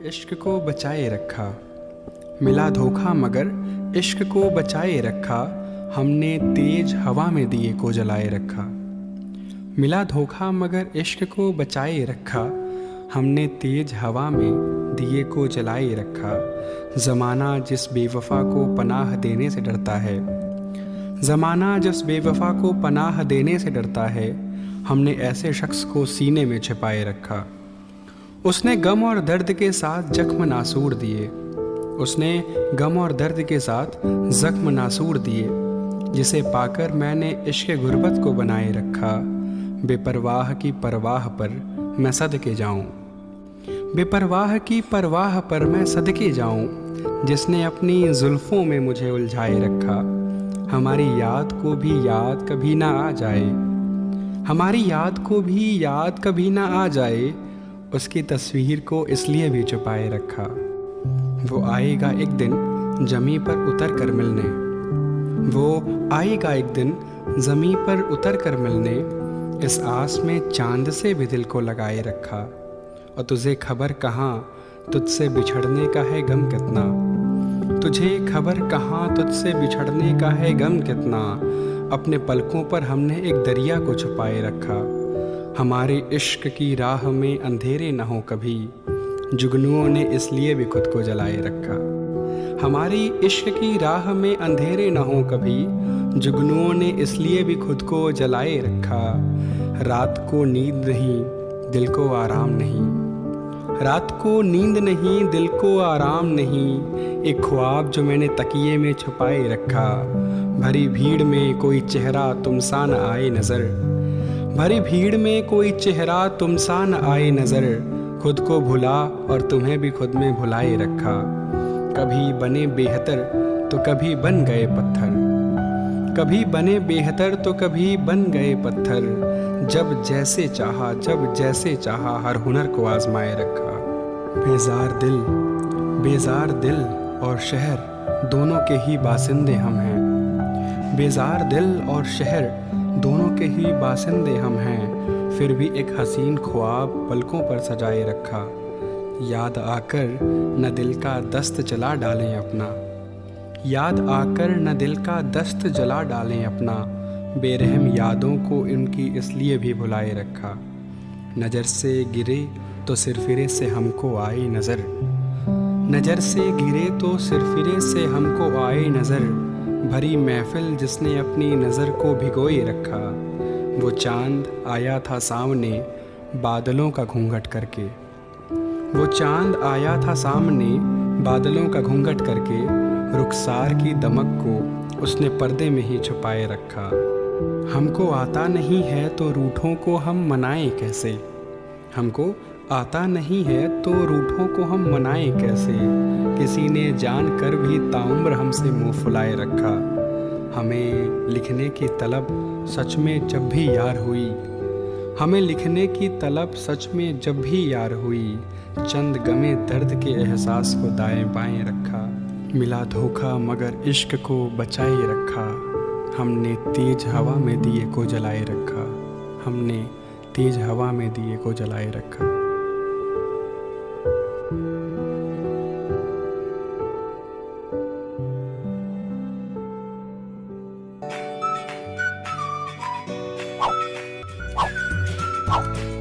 इश्क को बचाए रखा। मिला धोखा मगर इश्क को बचाए रखा, हमने तेज हवा में दिए को जलाए रखा। मिला धोखा मगर इश्क को बचाए रखा, हमने तेज हवा में दिए को जलाए रखा। ज़माना जिस बेवफ़ा को पनाह देने से डरता है, ज़माना जिस बेवफ़ा को पनाह देने से डरता है, हमने ऐसे शख्स को सीने में छिपाए रखा। उसने गम और दर्द के साथ जख्म नासूर दिए, उसने गम और दर्द के साथ जख्म नासूर दिए, जिसे पाकर मैंने इश्क़ गुर्बत को बनाए रखा। बेपरवाह की परवाह पर मैं सदके जाऊं, बेपरवाह की परवाह पर मैं सदके जाऊं, जिसने अपनी जुल्फ़ों में मुझे उलझाए रखा। हमारी याद को भी याद कभी ना आ जाए, हमारी याद को भी याद कभी ना आ जाए, उसकी तस्वीर को इसलिए भी छुपाए रखा। वो आएगा एक दिन ज़मीं पर उतर कर मिलने, वो आएगा एक दिन ज़मीं पर उतर कर मिलने, इस आस में चांद से भी दिल को लगाए रखा। और तुझे खबर कहाँ तुझसे बिछड़ने का है गम कितना, तुझे खबर कहाँ तुझसे बिछड़ने का है गम कितना, अपने पलकों पर हमने एक दरिया को छुपाए रखा। हमारे इश्क की राह में अंधेरे न हो कभी, जुगनुओं ने इसलिए भी खुद को जलाए रखा। हमारी इश्क की राह में अंधेरे न हो कभी, जुगनुओं ने इसलिए भी खुद को जलाए रखा। रात को नींद नहीं दिल को आराम नहीं, रात को नींद नहीं दिल को आराम नहीं, एक ख्वाब जो मैंने तकिए में छुपाए रखा। भरी भीड़ में कोई चेहरा तुमसा न आए नज़र, भरी भीड़ में कोई चेहरा तुमसा न आए नज़र, खुद को भुला और तुम्हें भी खुद में भुलाए रखा। कभी बने बेहतर तो कभी बन गए पत्थर, कभी बने बेहतर तो कभी बन गए पत्थर, जब जैसे चाहा जब जैसे चाहा हर हुनर को आजमाए रखा। बेजार दिल और शहर दोनों के ही बासिंदे हम हैं, बेजार दिल और शहर दोनों के ही बासिंदे हम हैं, फिर भी एक हसीन ख्वाब पलकों पर सजाए रखा। याद आकर न दिल का दस्त जला डालें अपना, याद आकर न दिल का दस्त जला डालें अपना, बेरहम यादों को इनकी इसलिए भी भुलाए रखा। नज़र से गिरे तो सिरफिरे से हमको आई नज़र, नज़र से गिरे तो सिरफिरे से हमको आई नज़र, भरी महफिल जिसने अपनी नज़र को भिगोए रखा। वो चांद आया था सामने बादलों का घूंघट करके, वो चांद आया था सामने बादलों का घूंघट करके, रुखसार की दमक को उसने पर्दे में ही छुपाए रखा। हमको आता नहीं है तो रूठों को हम मनाएं कैसे, हमको आता नहीं है तो रूठों को हम मनाएं कैसे, किसी ने जान कर भी ताउम्र हमसे मुँह फुलाए रखा। हमें लिखने की तलब सच में जब भी यार हुई, हमें लिखने की तलब सच में जब भी यार हुई, चंद गमे दर्द के एहसास को दाएं बाएं रखा। मिला धोखा मगर इश्क को बचाए रखा, हमने तेज हवा में दिए को जलाए रखा, हमने तेज हवा में दिए को जलाए रखा। Wow.